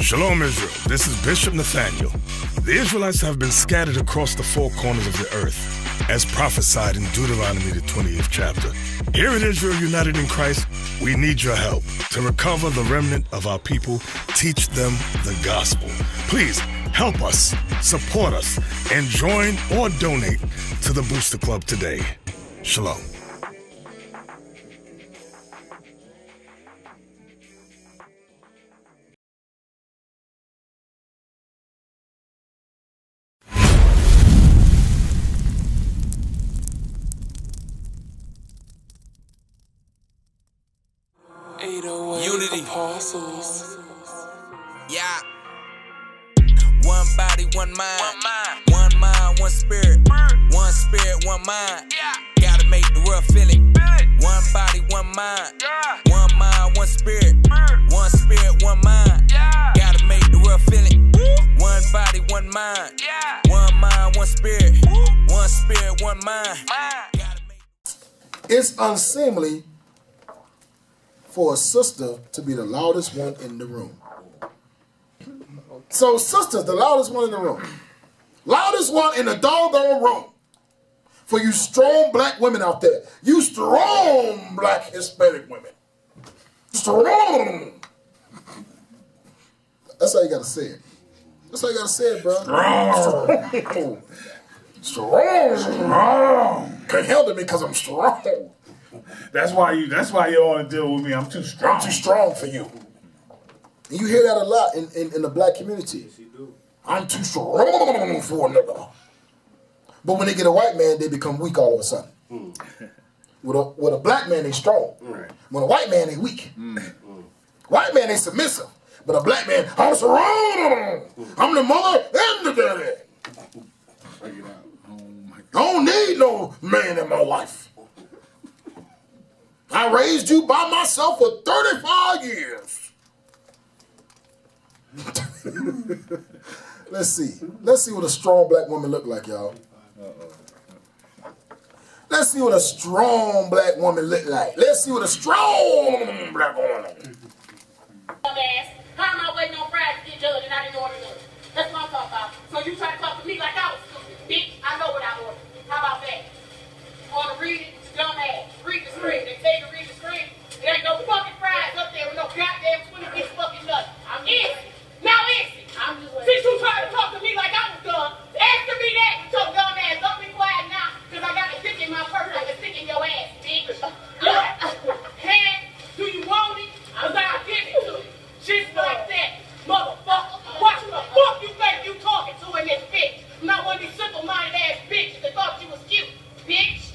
Shalom Israel, this is Bishop Nathaniel. The Israelites have been scattered across the four corners of the earth, as prophesied in Deuteronomy, the 28th chapter. Here in Israel United in Christ, we need your help to recover the remnant of our people, teach them the gospel. Please help us, support us, and join or donate to the Booster Club today. Shalom. Unity. Apostles. Yeah. One body, one mind. One mind, one spirit. One spirit, one mind. Gotta make the world feel it. One body, one mind. One mind, one spirit. One spirit, one mind. Gotta make the world feel it. One body, one mind. One mind, one spirit. One spirit, one mind. It's unseemly for a sister to be the loudest one in the room. So sisters, the loudest one in the room. Loudest one in the doggone room. For you strong black women out there. You strong black Hispanic women. Strong. That's how you gotta say it. That's how you gotta say it, bro. Strong. Strong. Can't handle me because I'm strong. That's why you don't want to deal with me. I'm too strong. I'm too strong for you. And you hear that a lot in the black community. Yes, you do. I'm too strong for a nigga. But when they get a white man, they become weak all of a sudden. With a black man, they strong. Right. When a white man, they weak. White man, they submissive. But a black man, I'm strong. I'm the mother and the daddy. I don't need no man in my life. I raised you by myself for 35 years. Let's see what a strong black woman look like, y'all. Let's see what a strong black woman look like. Let's see what a strong black woman look like. How am I waiting on Friday to get judged and I didn't order none? That's what I'm talking about. So you try to talk to me like I was stupid. Bitch, I know what I ordered. How about that? You want to read it? Dumbass. Read the screen. They tell you to read the screen. There ain't no fucking fries up there with no goddamn 20-piece fucking nuts. I'm innocent. Now innocent. Since you tried to talk to me like I was dumb, answer me that with your dumb ass. Don't be quiet now, because I got a stick in my purse like a stick in your ass, bitch. Look, hand, do you want it? Because I'll give it to you. Just like that, motherfucker. Watch who the fuck you think you talking to in this bitch. I'm not one of these simple-minded ass bitches that thought you was cute, bitch.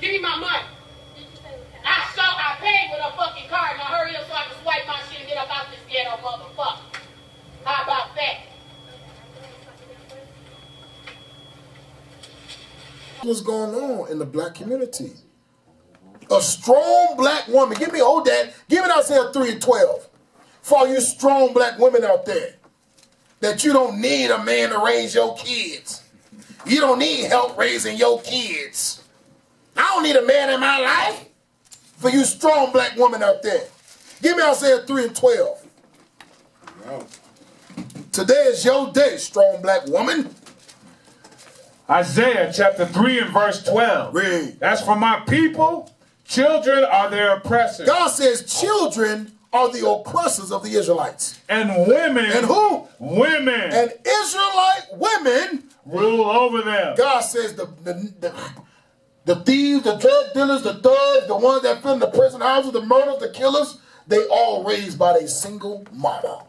Give me my money. I paid with a fucking card. Now hurry up so I can swipe my shit and get up out this ghetto motherfucker. How about that? What's going on in the black community? A strong black woman. Give me, hold that. Give it Isaiah 3 and 12. For all you strong black women out there, that you don't need a man to raise your kids. You don't need help raising your kids. I don't need a man in my life. For you strong black women out there. Give me Isaiah 3 and 12. Wow. Today is your day, strong black woman. Isaiah chapter 3 and verse 12. Read. That's for my people. Children are their oppressors. God says children are the oppressors of the Israelites. And women. And who? Women. And Israelite women rule over them. God says the thieves, the drug dealers, the thugs, the ones that fill in the prison houses, the murderers, the killers, they all raised by their single mama.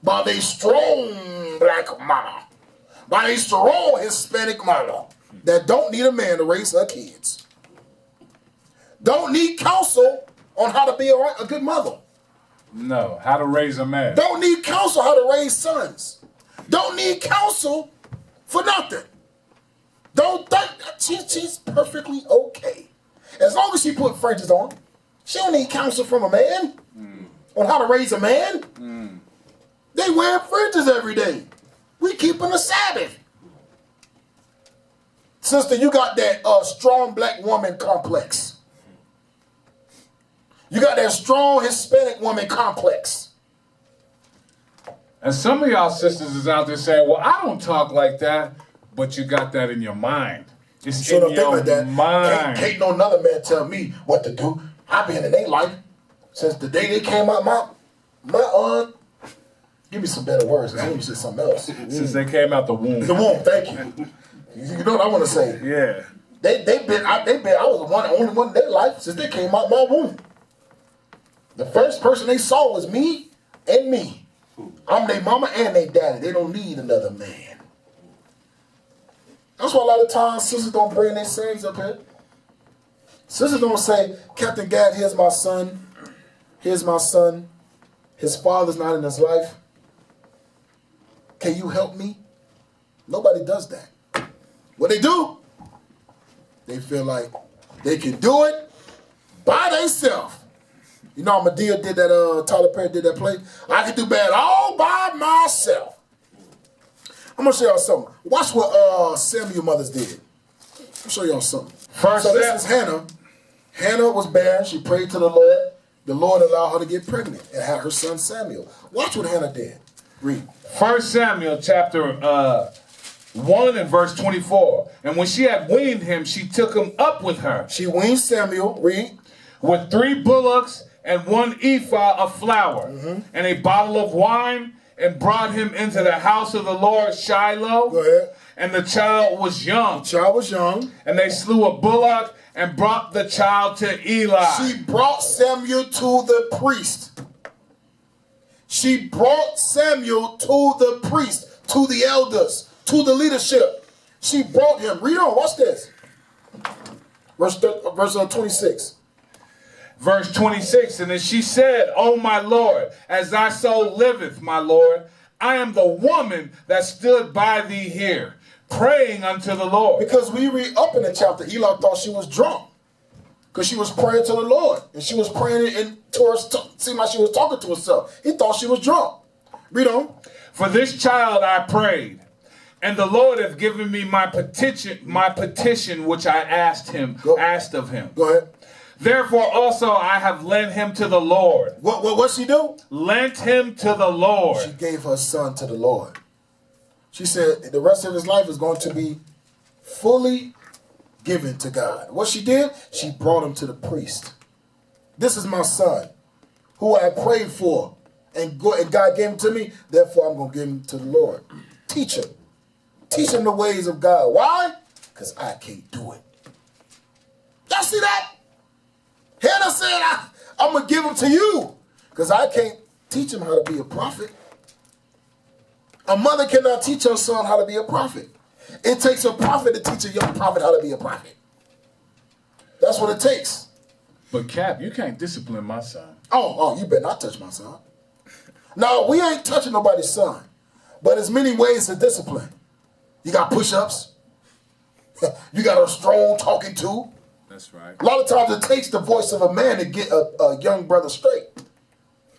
By their strong black mama. By their strong Hispanic mama that don't need a man to raise her kids. Don't need counsel on how to be a good mother. No, how to raise a man. Don't need counsel how to raise sons. Don't need counsel for nothing. Don't think she's perfectly okay. As long as she put fringes on, she don't need counsel from a man on how to raise a man. They wear fringes every day. We keeping the Sabbath. Sister, you got that strong black woman complex. You got that strong Hispanic woman complex. And some of y'all sisters is out there saying, well, I don't talk like that, but you got that in your mind. It's in your mind. Can't no another man tell me what to do. I've been in their life since the day they came out my give me some better words. I need to say something else. Since they came out the womb. The womb, thank you. You know what I want to say? Yeah. I was the only one in their life since they came out my womb. The first person they saw was me and me. I'm their mama and their daddy. They don't need another man. That's why a lot of times sisters don't bring their sons up here. Sisters don't say, Captain Gad, here's my son. Here's my son. His father's not in his life. Can you help me? Nobody does that. What they do? They feel like they can do it by themselves. You know, Medea did that, Tyler Perry did that play. I can do bad all by myself. I'm going to show y'all something. Watch what Samuel mothers did. I'll show y'all something. So this is Hannah. Hannah was barren. She prayed to the Lord. The Lord allowed her to get pregnant and had her son Samuel. Watch what Hannah did. Read. 1 Samuel chapter 1 and verse 24. And when she had weaned him, she took him up with her. She weaned Samuel. Read. With 3 bullocks and 1 ephah of flour and a bottle of wine, and brought him into the house of the Lord Shiloh. Go ahead. And the child was young. The child was young. And they slew a bullock and brought the child to Eli. She brought Samuel to the priest. She brought Samuel to the priest, to the elders, to the leadership. She brought him. Read on. Watch this. Verse 26. Verse 26, and then she said, O my Lord, as thy soul liveth, my Lord, I am the woman that stood by thee here, praying unto the Lord. Because we read up in the chapter, Eli thought she was drunk. Because she was praying to the Lord. And she was praying to her, seemed like she was talking to herself. He thought she was drunk. Read on. For this child I prayed, and the Lord hath given me my petition which I asked of him. Go ahead. Therefore also I have lent him to the Lord. What she do? Lent him to the Lord. She gave her son to the Lord. She said the rest of his life is going to be fully given to God. What she did? She brought him to the priest. This is my son, who I prayed for, and God gave him to me. Therefore, I'm going to give him to the Lord. Teach him. Teach him the ways of God. Why? Because I can't do it. Y'all see that? Hannah said, I'm going to give him to you because I can't teach him how to be a prophet. A mother cannot teach her son how to be a prophet. It takes a prophet to teach a young prophet how to be a prophet. That's what it takes. But Cap, you can't discipline my son. Oh, you better not touch my son. No, we ain't touching nobody's son. But there's many ways to discipline. You got push-ups. You got a strong talking to. That's right. A lot of times it takes the voice of a man to get a young brother straight.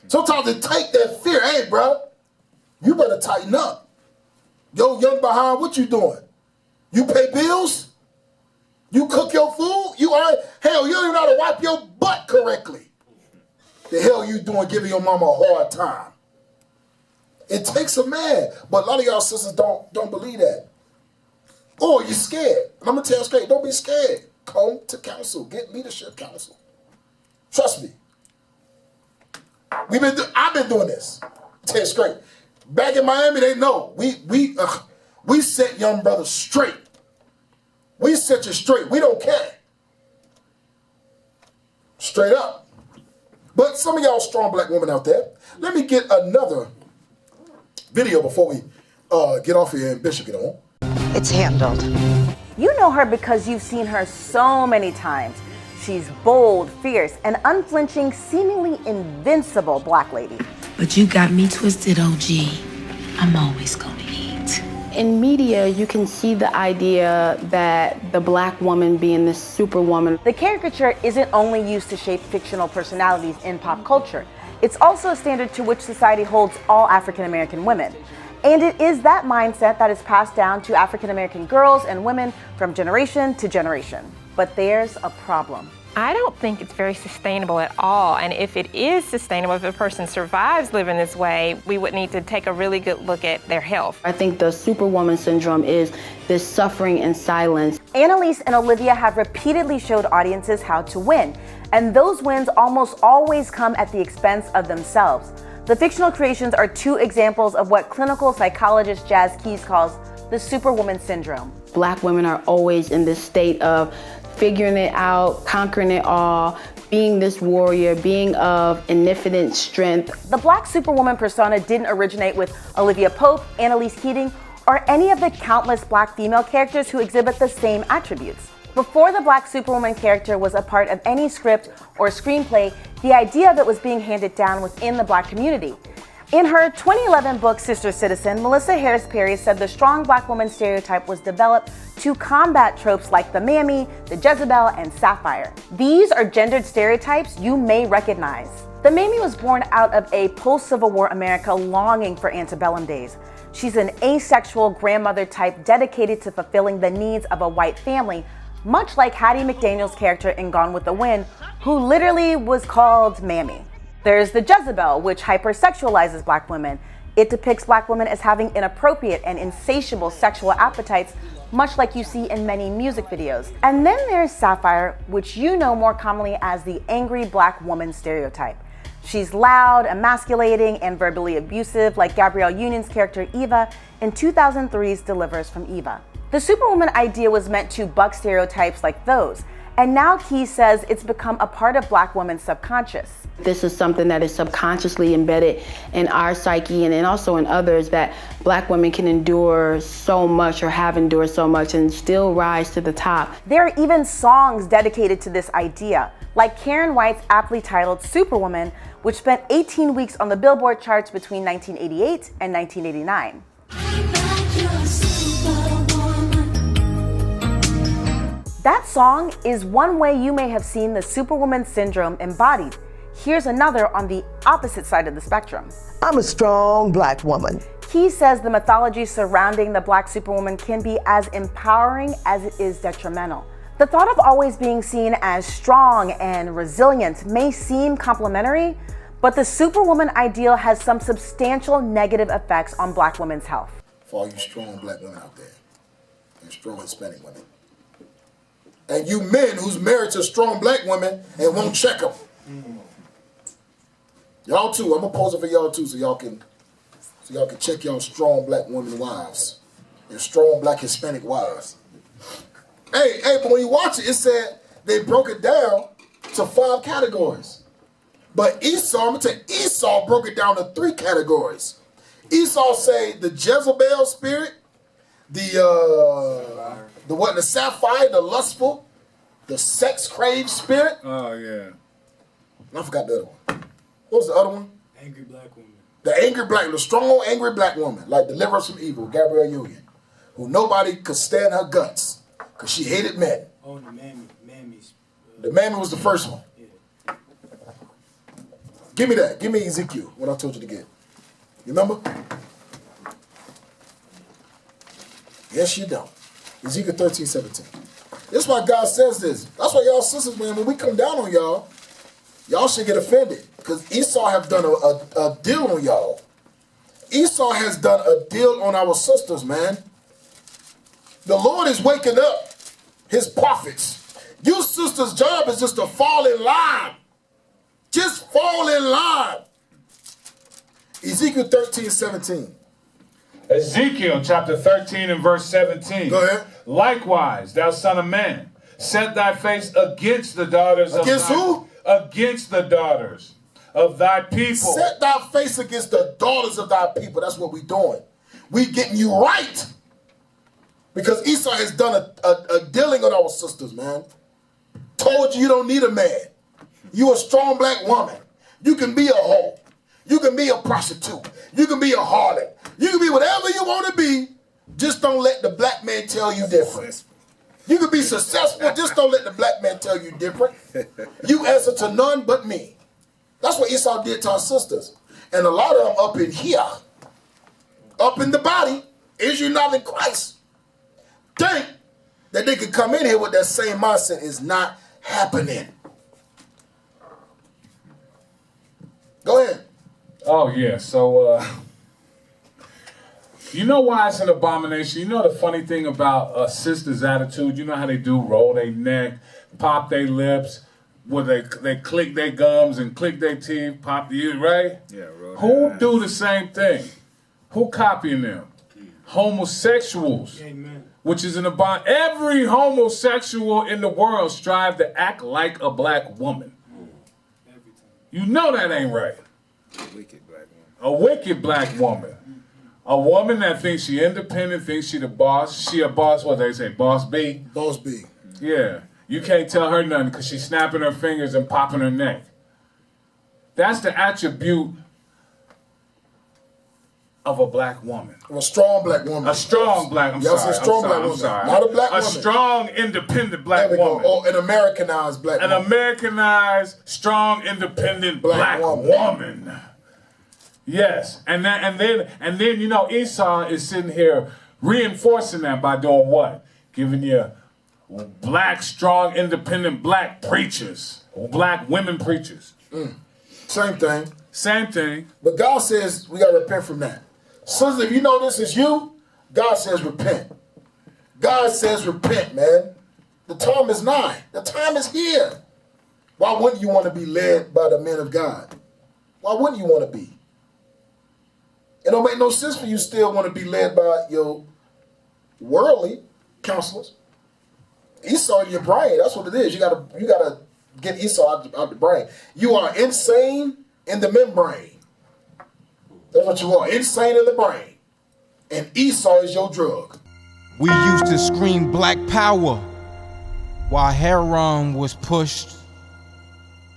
Sometimes it takes that fear. Hey, bro, you better tighten up. Yo, young behind, what you doing? You pay bills? You cook your food? Hell, you don't even know how to wipe your butt correctly. The hell you doing giving your mama a hard time? It takes a man. But a lot of y'all sisters don't believe that. Or you're scared. And I'm going to tell you straight, don't be scared. Come to counsel. Get leadership counsel. Trust me. I've been doing this. Tell you straight. Back in Miami, they know. We set young brothers straight. We set you straight. We don't care. Straight up. But some of y'all strong black women out there, let me get another video before we get off here and Bishop get on. It's handled. You know her because you've seen her so many times. She's bold, fierce, and unflinching, seemingly invincible black lady. But you got me twisted, OG. I'm always gonna eat. In media, you can see the idea that the black woman being this superwoman. The caricature isn't only used to shape fictional personalities in pop culture. It's also a standard to which society holds all African American women. And it is that mindset that is passed down to African American girls and women from generation to generation. But there's a problem. I don't think it's very sustainable at all. And if it is sustainable, if a person survives living this way, we would need to take a really good look at their health. I think the Superwoman syndrome is this suffering in silence. Annalise and Olivia have repeatedly showed audiences how to win, and those wins almost always come at the expense of themselves. The fictional creations are two examples of what clinical psychologist Jazz Keys calls the Superwoman syndrome. Black women are always in this state of figuring it out, conquering it all, being this warrior, being of infinite strength. The Black Superwoman persona didn't originate with Olivia Pope, Annalise Keating, or any of the countless Black female characters who exhibit the same attributes. Before the Black Superwoman character was a part of any script or screenplay, the idea of it was being handed down within the Black community. In her 2011 book, Sister Citizen, Melissa Harris Perry said the strong Black woman stereotype was developed to combat tropes like the Mammy, the Jezebel, and Sapphire. These are gendered stereotypes you may recognize. The Mammy was born out of a post-Civil War America longing for antebellum days. She's an asexual grandmother type dedicated to fulfilling the needs of a white family, much like Hattie McDaniel's character in Gone with the Wind, who literally was called Mammy. There's the Jezebel, which hypersexualizes Black women. It depicts Black women as having inappropriate and insatiable sexual appetites, much like you see in many music videos. And then there's Sapphire, which you know more commonly as the angry Black woman stereotype. She's loud, emasculating, and verbally abusive, like Gabrielle Union's character Eva in 2003's Delivers from Eva. The Superwoman idea was meant to buck stereotypes like those, and now Key says it's become a part of Black women's subconscious. This is something that is subconsciously embedded in our psyche and then also in others, that Black women can endure so much or have endured so much and still rise to the top. There are even songs dedicated to this idea, like Karen White's aptly titled Superwoman, which spent 18 weeks on the Billboard charts between 1988 and 1989. That song is one way you may have seen the Superwoman syndrome embodied. Here's another on the opposite side of the spectrum. I'm a strong Black woman. Key says the mythology surrounding the Black Superwoman can be as empowering as it is detrimental. The thought of always being seen as strong and resilient may seem complimentary, but the Superwoman ideal has some substantial negative effects on Black women's health. For all you strong Black women out there, and strong Hispanic women, and you men who's married to strong Black women and won't check them. Y'all too, I'm gonna pose it for y'all too, so y'all can check y'all strong Black women wives and strong Black Hispanic wives. Hey, but when you watch it, it said they broke it down to 5 categories. But Esau, I'm gonna tell you, Esau broke it down to 3 categories. Esau say the Jezebel spirit, the sapphire, the lustful, the sex crave spirit. Oh yeah. I forgot the other one. What was the other one? Angry Black woman. The strong, angry Black woman, like Deliver Us from Evil, Gabrielle Union, who nobody could stand her guts because she hated men. Oh, the Mammy's. The Mammy was the first one. Yeah. Give me that. Give me Ezekiel, what I told you to get. You remember? Yes, you don't. Ezekiel 13:17. This is why God says this. That's why y'all sisters, man, when we come down on y'all should get offended. Because Esau have done a deal on y'all. Esau has done a deal on our sisters, man. The Lord is waking up his prophets. You sisters' job is just to fall in line. Just fall in line. Ezekiel 13:17. Ezekiel chapter 13 and verse 17. Go ahead. Likewise, thou son of man, set thy face against the daughters of Against who? Against the daughters of thy people. Set thy face against the daughters of thy people. That's what we doing. We getting you right. Because Esau has done a dealing on our sisters, man. Told you don't need a man. You a strong Black woman. You can be a hoe. You can be a prostitute. You can be a harlot. You can be whatever you want to be. Just don't let the Black man tell you different. You can be successful. Just don't let the Black man tell you different. You answer to none but me. That's what Esau did to our sisters. And a lot of them up in here, up in the body, is you not in Christ, think that they could come in here with that same mindset. Is not happening. Oh, yeah. So, you know why it's an abomination? You know the funny thing about a sister's attitude? You know how they do? Roll their neck, pop their lips, where they click their gums and click their teeth, pop the ear, right? Yeah, roll. Who do the same thing? Who copying them? Homosexuals. Amen. Which is an abomination. Every homosexual in the world strive to act like a black woman. You know that ain't right. Wicked black woman. A wicked black woman. A woman that thinks she independent, thinks she the boss. She a boss, what they say, boss B? Boss B. Yeah. You can't tell her nothing because she's snapping her fingers and popping her neck. That's the attribute of a black woman. A strong black woman. A strong black woman. Yes, a strong black woman. Not a black woman. A strong, independent black woman. Oh, an Americanized black woman. An Americanized, strong, independent black woman. Yes. And then you know, Esau is sitting here reinforcing that by doing what? Giving you black, strong, independent black preachers. Black women preachers. Same thing. Same thing. But God says we got to repent from that. Sisters, if you know this is you, God says repent. God says repent, man. The time is nigh. The time is here. Why wouldn't you want to be led by the men of God? Why wouldn't you want to be? It don't make no sense for you still want to be led by your worldly counselors. Esau in your brain, that's what it is. You gotta get Esau out the brain. You are insane in the membrane. That's what you are, insane in the brain. And Esau is your drug. We used to scream black power while heroin was pushed.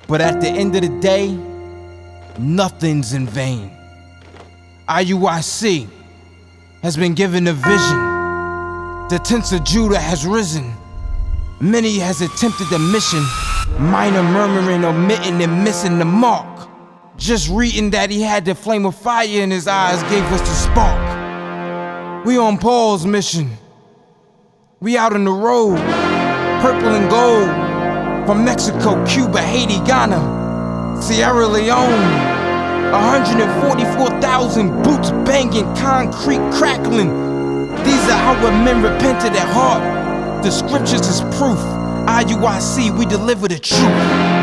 But at the end of the day, nothing's in vain. IUIC has been given a vision. The tents of Judah has risen. Many has attempted the mission. Minor murmuring, omitting, and missing the mark. Just reading that he had the flame of fire in his eyes gave us the spark. We on Paul's mission. We out on the road, purple and gold. From Mexico, Cuba, Haiti, Ghana, Sierra Leone. 144,000 boots banging, concrete crackling. These are how men repented at heart. The scriptures is proof. IUIC, we deliver the truth.